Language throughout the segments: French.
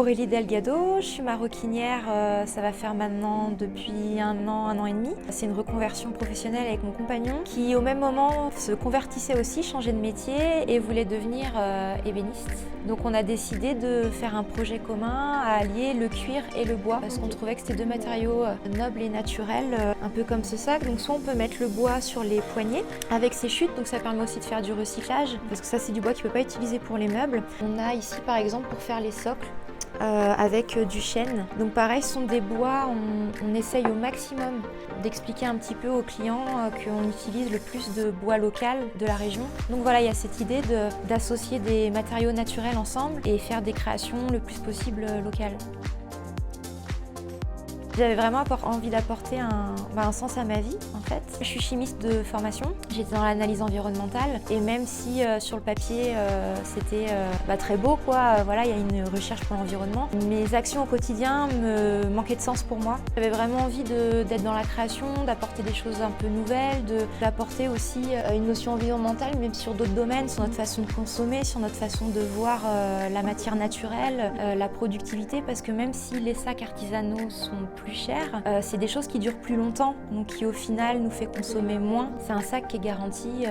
Aurélie Delgado, je suis maroquinière, ça va faire maintenant depuis un an et demi. C'est une reconversion professionnelle avec mon compagnon qui au même moment se convertissait aussi, changeait de métier et voulait devenir ébéniste. Donc on a décidé de faire un projet commun à allier le cuir et le bois parce qu'on trouvait que c'était deux matériaux nobles et naturels, un peu comme ce sac. Donc soit on peut mettre le bois sur les poignets avec ses chutes, donc ça permet aussi de faire du recyclage parce que ça c'est du bois qui ne peut pas être utilisé pour les meubles. On a ici par exemple pour faire les socles avec du chêne. Donc pareil, ce sont des bois, on essaye au maximum d'expliquer un petit peu aux clients qu'on utilise le plus de bois local de la région. Donc voilà, il y a cette idée d'associer des matériaux naturels ensemble et faire des créations le plus possible locales. J'avais vraiment envie d'apporter un sens à ma vie en fait. Je suis chimiste de formation, j'étais dans l'analyse environnementale et même si sur le papier c'était très beau quoi, voilà, il y a une recherche pour l'environnement, mes actions au quotidien me manquaient de sens pour moi. J'avais vraiment envie d'être dans la création, d'apporter des choses un peu nouvelles, d'apporter aussi une notion environnementale même sur d'autres domaines, sur notre façon de consommer, sur notre façon de voir la matière naturelle, la productivité, parce que même si les sacs artisanaux sont plus cher, c'est des choses qui durent plus longtemps, donc qui au final nous fait consommer moins. C'est un sac qui est garanti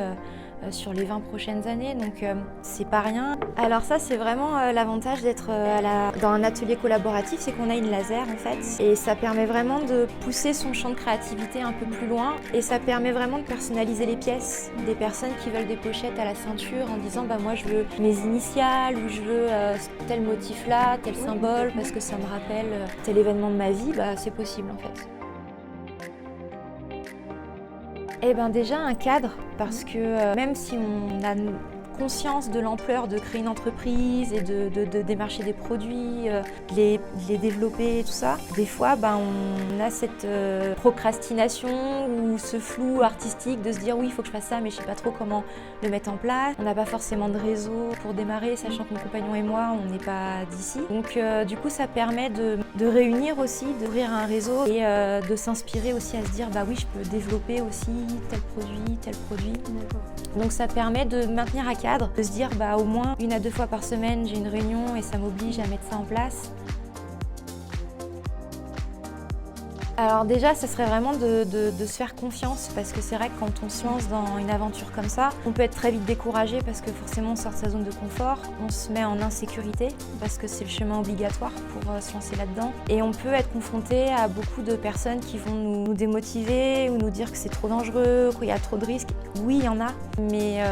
sur les 20 prochaines années, donc c'est pas rien. Alors ça c'est vraiment l'avantage d'être dans un atelier collaboratif, c'est qu'on a une laser en fait, et ça permet vraiment de pousser son champ de créativité un peu plus loin, et ça permet vraiment de personnaliser les pièces. Des personnes qui veulent des pochettes à la ceinture en disant moi je veux mes initiales, ou je veux tel motif là, tel symbole, parce que ça me rappelle tel événement de ma vie, c'est possible en fait. Eh bien déjà un cadre, parce que même si on a conscience de l'ampleur de créer une entreprise et de démarcher des produits, les développer et tout ça, des fois on a cette procrastination ou ce flou artistique de se dire oui il faut que je fasse ça mais je sais pas trop comment le mettre en place. On n'a pas forcément de réseau pour démarrer, sachant que mon compagnon et moi on n'est pas d'ici. Donc du coup ça permet de réunir aussi, d'ouvrir un réseau et de s'inspirer aussi à se dire oui je peux développer aussi tel produit. Donc ça permet de maintenir à cadre, de se dire au moins 1 à 2 fois par semaine j'ai une réunion et ça m'oblige à mettre ça en place. Alors déjà, ça serait vraiment de se faire confiance, parce que c'est vrai que quand on se lance dans une aventure comme ça, on peut être très vite découragé parce que forcément on sort de sa zone de confort, on se met en insécurité parce que c'est le chemin obligatoire pour se lancer là-dedans. Et on peut être confronté à beaucoup de personnes qui vont nous démotiver ou nous dire que c'est trop dangereux, qu'il y a trop de risques. Oui, il y en a, mais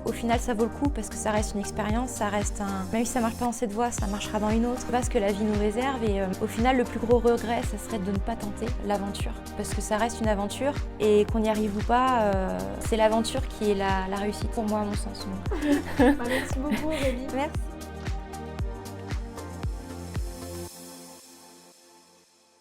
au final ça vaut le coup parce que ça reste une expérience, ça reste même si ça marche pas dans cette voie, ça marchera dans une autre. C'est pas ce que la vie nous réserve et au final le plus gros regret, ça serait de ne pas tenter l'aventure, parce que ça reste une aventure et qu'on y arrive ou pas, c'est l'aventure qui est la réussite pour moi à mon sens. Merci beaucoup Aurélie. Merci.